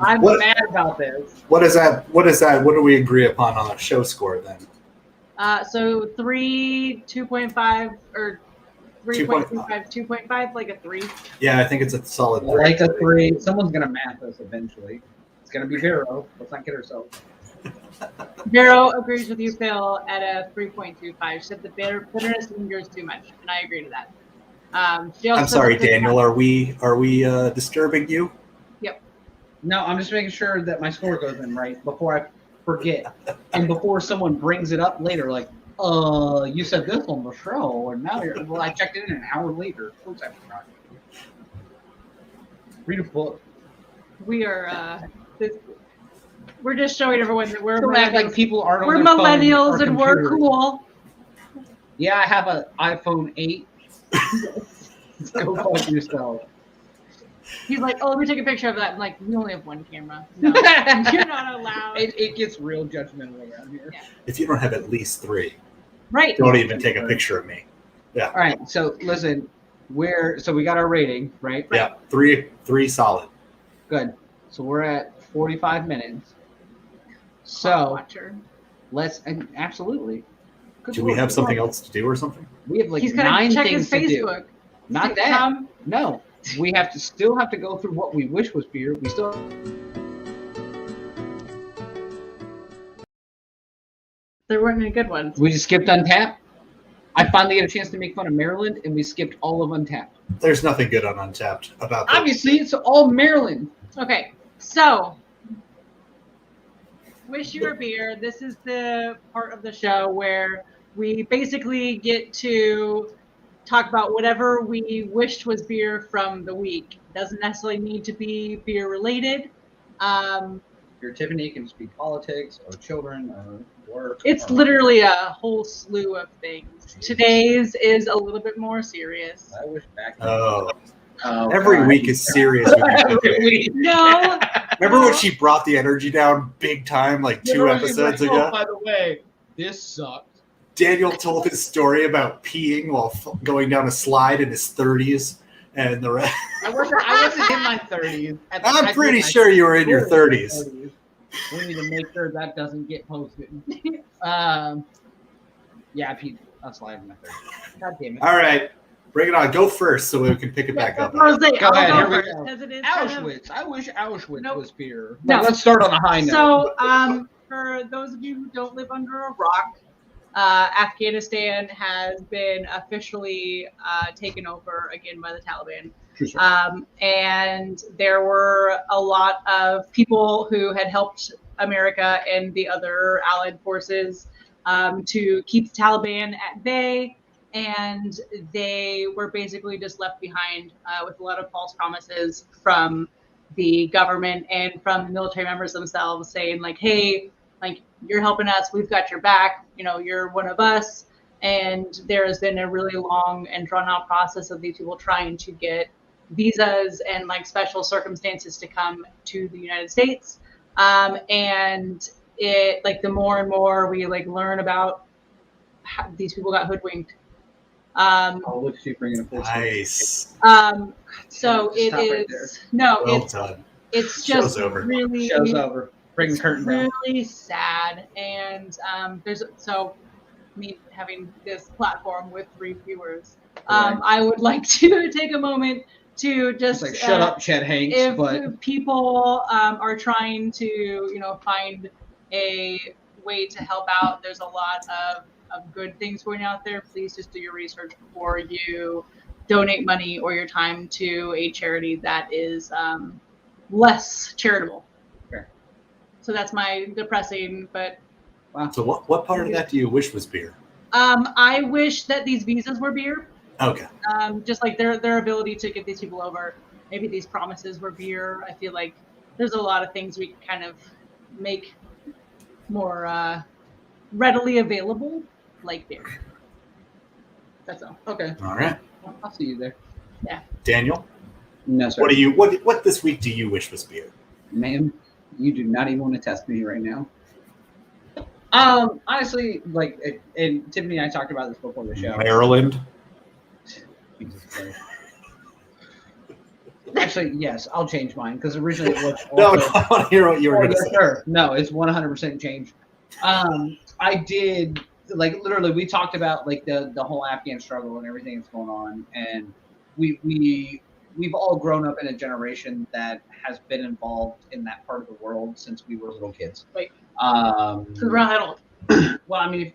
I'm mad about this. What is that? What do we agree upon on a show score then? So 2.5, or 3.25, 2.5, like a 3. Yeah, I think it's a solid 3. Like a 3. Someone's gonna math us eventually. It's gonna be Vero. Let's not kid ourselves. Vero agrees with you, Phil, at a 3.25. She said the bitterness lingers too much, and I agree to that. I'm sorry, Daniel. Are we disturbing you? Yep. No, I'm just making sure that my score goes in right before I forget, and before someone brings it up later, like, you said this on the show, and now I checked it in an hour later. Of course I forgot. Read a book. We are, we're just showing everyone that we're like people aren't. We're millennials and we're cool. Yeah, I have an iPhone 8. Go fuck yourself. He's like, oh, let me take a picture of that. I'm like, we only have one camera. No, you're not allowed. It gets real judgmental around here. Yeah. If you don't have at least 3, right? Don't even take a picture of me. Yeah. All right. So listen, so we got our rating, right? Yeah. 3 solid. Good. So we're at 45 minutes. So absolutely. Do we have something else to do or something? We have like He's 9 check things his to do. Facebook. Not that. No. We still have to go through what we wish was beer. We still There weren't any good ones. We just skipped Untappd. I finally get a chance to make fun of Maryland, and we skipped all of Untappd. There's nothing good on Untappd about that. Obviously, it's all Maryland. Okay, so Wish You Were Beer. This is the part of the show where we basically get to talk about whatever we wished was beer from the week. Doesn't necessarily need to be beer related. Your Tiffany can speak politics or children or work. It's literally a whole slew of things. Today's is a little bit more serious. I wish back. Every week is serious with you. Every week. No. Remember when she brought the energy down big time, like 2 episodes ago? Oh, by the way, this sucked. Daniel told his story about peeing while going down a slide in his 30s, and the rest. I wasn't in my 30s. I'm pretty sure you were in your 30s. We need to make sure that doesn't get posted. Yeah, I peed a slide in my 30s. God damn it. All right, bring it on. Go first so we can pick it back up. Go ahead, here we go. It is Auschwitz. I wish Auschwitz was beer. No. But let's start on a high note. So, for those of you who don't live under a rock, Afghanistan has been officially taken over again by the Taliban. And there were a lot of people who had helped America and the other allied forces to keep the Taliban at bay. And they were basically just left behind with a lot of false promises from the government and from the military members themselves saying like, hey, like, you're helping us, we've got your back, you know, you're one of us. And there has been a really long and drawn out process of these people trying to get visas and like special circumstances to come to the United States. And it, like, the more and more we like learn about how these people got hoodwinked. Look at you bringing up this. Nice. So it is, no, Well it's done. it's Show's just over. really Show's over. Bring the curtain down. really sad. And there's so me having this platform with 3 viewers. I would like to take a moment to just It's like, shut up, Chet Hanks. if But people are trying to, you know, find a way to help out, there's a lot of good things going out there. Please just do your research before you donate money or your time to a charity that is less charitable. Fair. So that's my depressing, but So what part of that do you wish was beer? I wish that these visas were beer. Okay. Just like their ability to get these people over. Maybe these promises were beer. I feel like there's a lot of things we can kind of make more readily available, like beer. That's all. okay, All right. I'll see you there. Daniel, No, sir. what this week do you wish was beer? Ma'am, you do not even want to test me right now. Honestly, like, and Tiffany and I talked about this before the show. Maryland. Jesus Christ. Actually, yes, I'll change mine because originally it was. No, I want to hear what you were going to say. Sure. No, it's 100% changed. I did, like, literally, we talked about like the whole Afghan struggle and everything that's going on, and we've all grown up in a generation that has been involved in that part of the world since we were little kids. Wait. Well, Well, I mean,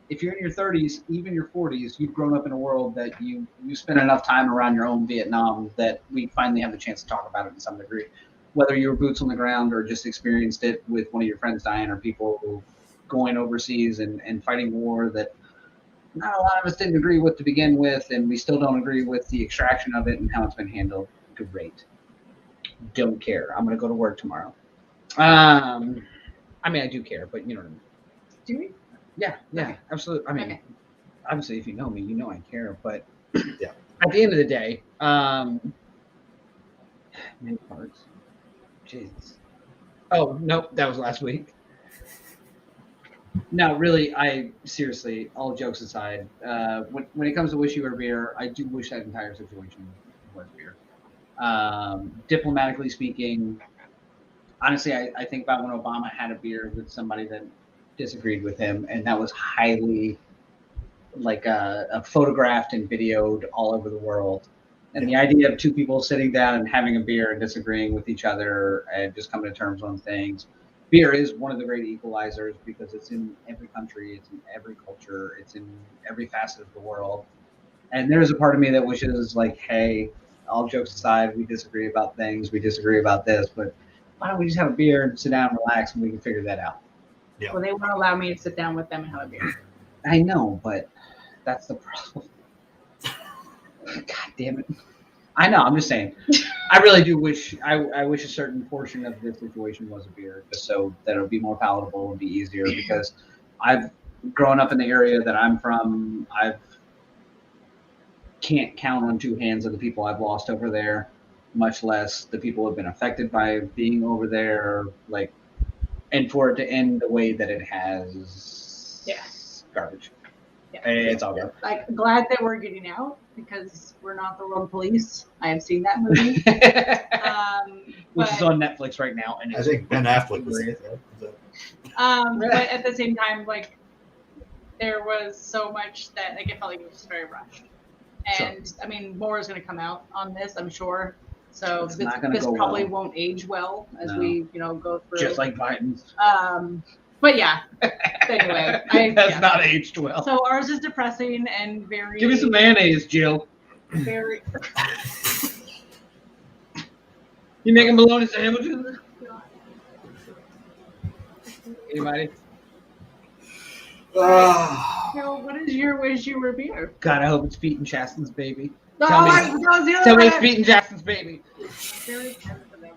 if you're in your 30s, even your 40s, you've grown up in a world that you spent enough time around your own Vietnam that we finally have the chance to talk about it to some degree. Whether you were boots on the ground or just experienced it with one of your friends dying, or people going overseas and fighting war that not a lot of us didn't agree with to begin with, and we still don't agree with the extraction of it and how it's been handled. Great. Don't care. I'm going to go to work tomorrow. I mean, I do care, but you know what I mean. do we? Yeah, Okay. absolutely. I mean, Okay. obviously, if you know me, you know I care. But Yeah. at the end of the day, many parts. Jesus. Oh nope, that was last week. No, really, I seriously, all jokes aside, when it comes to Wish You Were Beer, I do wish that entire situation was beer. Diplomatically speaking, honestly, I think about when Obama had a beer with somebody that disagreed with him, and that was highly like photographed and videoed all over the world. And the idea of 2 people sitting down and having a beer and disagreeing with each other and just coming to terms on things, beer is one of the great equalizers because it's in every country, it's in every culture, it's in every facet of the world. And there's a part of me that wishes, like, hey, all jokes aside, we disagree about things, we disagree about this, but why don't we just have a beer and sit down and relax and we can figure that out? Yeah. Well, they won't allow me to sit down with them and have a beer. I know, but that's the problem. God damn it. I know, I'm just saying. I really do wish, I wish a certain portion of this situation was a beer, just so that it would be more palatable and be easier, because I've grown up in the area that I'm from. I can't count on two hands of the people I've lost over there, much less the people who have been affected by being over there, like, and for it to end the way that it has. Yeah. Garbage. Yeah. It's all good. Like, glad that we're getting out because we're not the world police. I have seen that movie. Which is on Netflix right now. And I think Ben Affleck was in it. but at the same time, like, there was so much that, like, it felt like it was just very rushed. And Sure. I mean, more is going to come out on this, I'm sure. So It's this not gonna go probably well. won't age well as No. we, go through. just like Biden's. But yeah. Anyway, That's not aged well. So ours is depressing and very. Give me some mayonnaise, Jill. Very. You making bologna sandwiches? Anybody? What is your wish you were beer? God, I hope it's Pete and Chasten's baby. No, Tell me- that was the other Tell me one. it's Pete and Chasten's baby. Very tender for them.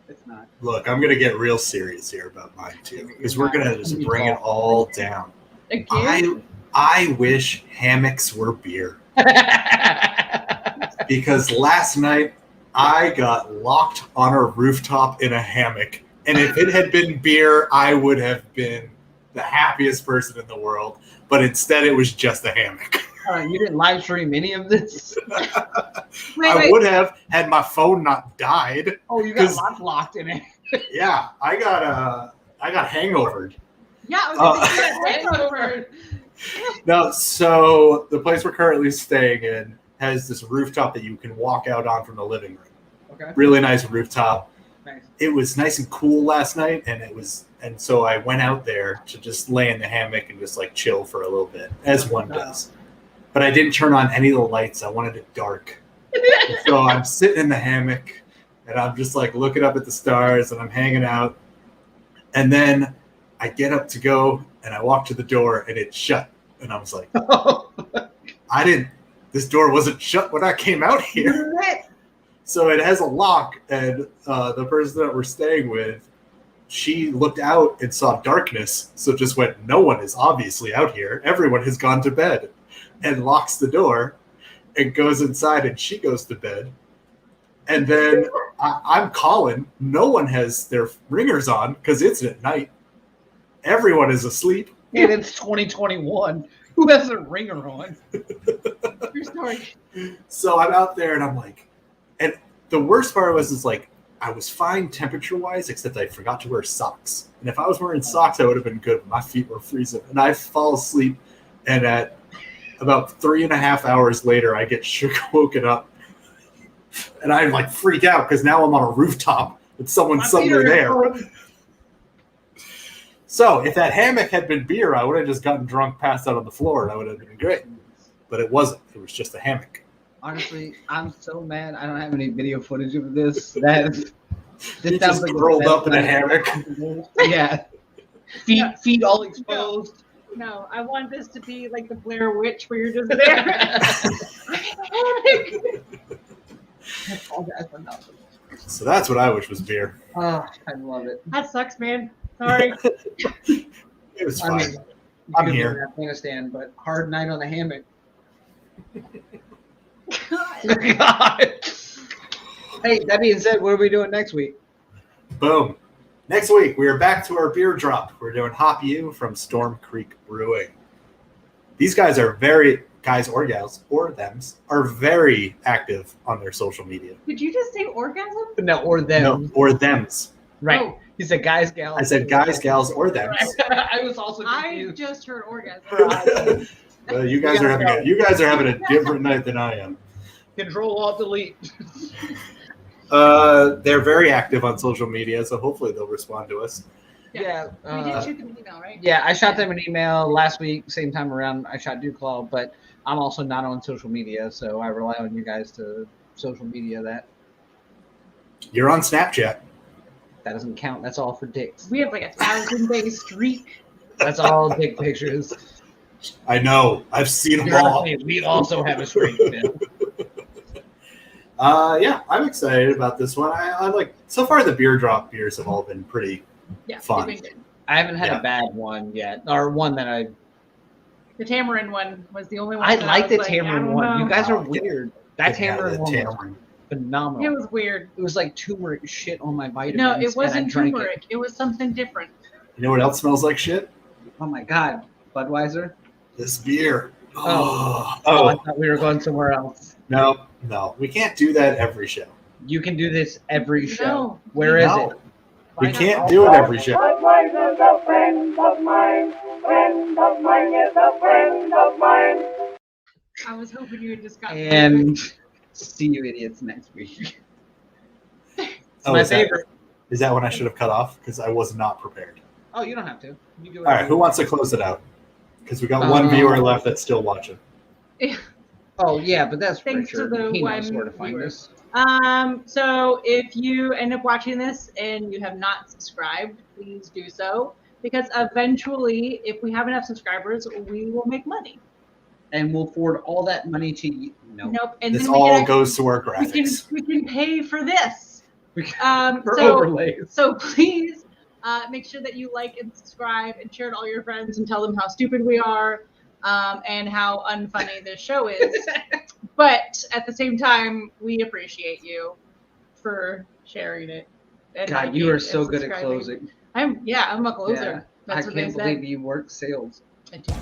It's not. Look, I'm gonna get real serious here about mine too, because we're gonna just bring it all down. Again? I wish hammocks were beer, because last night I got locked on a rooftop in a hammock, and if it had been beer, I would have been the happiest person in the world. But instead, it was just a hammock. You didn't live stream any of this? I would have had my phone not died. Oh, you got locked in it. Yeah, I got hangovered. Yeah, I was gonna say No, so the place we're currently staying in has this rooftop that you can walk out on from the living room. Okay. Really nice rooftop. Nice. It was nice and cool last night, and so I went out there to just lay in the hammock and just like chill for a little bit, as one does. But I didn't turn on any of the lights. I wanted it dark. So I'm sitting in the hammock and I'm just like looking up at the stars and I'm hanging out. And then I get up to go and I walk to the door and it's shut. And I was like, this door wasn't shut when I came out here. So it has a lock, and the person that we're staying with, she looked out and saw darkness. So just went, no one is obviously out here. Everyone has gone to bed, and locks the door and goes inside, and she goes to bed. And then I'm calling. No one has their ringers on because it's at night. Everyone is asleep. And it's 2021. Who has a ringer on? Your story. So I'm out there and I'm like, and the worst part was like, I was fine temperature wise, except I forgot to wear socks. And if I was wearing socks, I would have been good. But my feet were freezing. And I fall asleep. And at about 3.5 hours later, I get woken up. And I like freak out because now I'm on a rooftop with someone suddenly there. So if that hammock had been beer, I would have just gotten drunk, passed out on the floor, and I would have been great. But it wasn't. It was just a hammock. Honestly, I'm so mad. I don't have any video footage of this. This He sounds just like rolled up in a hammock. Yeah. Feet all exposed. No, I want this to be like the Blair Witch where you're just there. So that's what I wish was beer. Oh, I love it. That sucks, man. Sorry. It was fine. You I'm could be here. in Afghanistan, but hard night on the hammock. God. Hey, that being said, what are we doing next week? Boom. Next week, we are back to our beer drop. We're doing HopU from Storm Creek Brewing. These guys or gals, or thems, are very active on their social media. Did you just say orgasm? No, or them. No, or thems. Right. Oh. He said guys, gals. I said guys, gals, or thems. I was also I confused. just heard orgasm. You guys are having a different night than I am. Control Alt Delete. They're very active on social media, so hopefully they'll respond to us. Yeah. We did shoot them an email, right? Yeah, I shot them an email last week, same time around I shot DuClaw, but I'm also not on social media, so I rely on you guys to social media that. You're on Snapchat. That doesn't count. That's all for dicks. We have like a 1,000-day streak. That's all dick pictures. I know. I've seen them all. We also have a streak, Bill. Yeah, I'm excited about this one. I like so far the beer drop beers have all been pretty fun. they've been good. I haven't had a bad one yet, or one that I. The tamarind one was the only one. I that like the was tamarind I don't one. know. You guys are Oh, yeah. weird. That Yeah, tamarind the one was tamarind. phenomenal. It was weird. It was like turmeric shit on my vitamins. No, and it I wasn't drank turmeric. It was something different. You know what else smells like shit? Oh my god, Budweiser. This beer. Oh, I Oh, thought we were going somewhere else. no. We can't do that every show. You can do this every show. No. Where is No. it? We can't do it every show. Budweiser's a friend of mine. Friend of mine is a friend of mine. I was hoping you had just gotten And see you idiots next week. It's my is that- favorite. Is that when I should have cut off? Because I was not prepared. Oh, you don't have to. You do it. All right, who wants to close it out? Because we got one viewer left that's still watching. Oh yeah, but that's Thanks to Richard. the He knows one where to find viewer. us. So if you end up watching this and you have not subscribed, please do so. Because eventually, if we have enough subscribers, we will make money. And we'll forward all that money to you. No. Nope. And This then we all can, goes to our we can graphics. we can pay for this. For So overlays. so please make sure that you like and subscribe and share to all your friends and tell them how stupid we are and how unfunny this show is. But at the same time, we appreciate you for sharing it. And God, liking you are and so good at subscribing. closing. I'm a closer. Yeah, That's I what they can't said. believe you work sales. I do.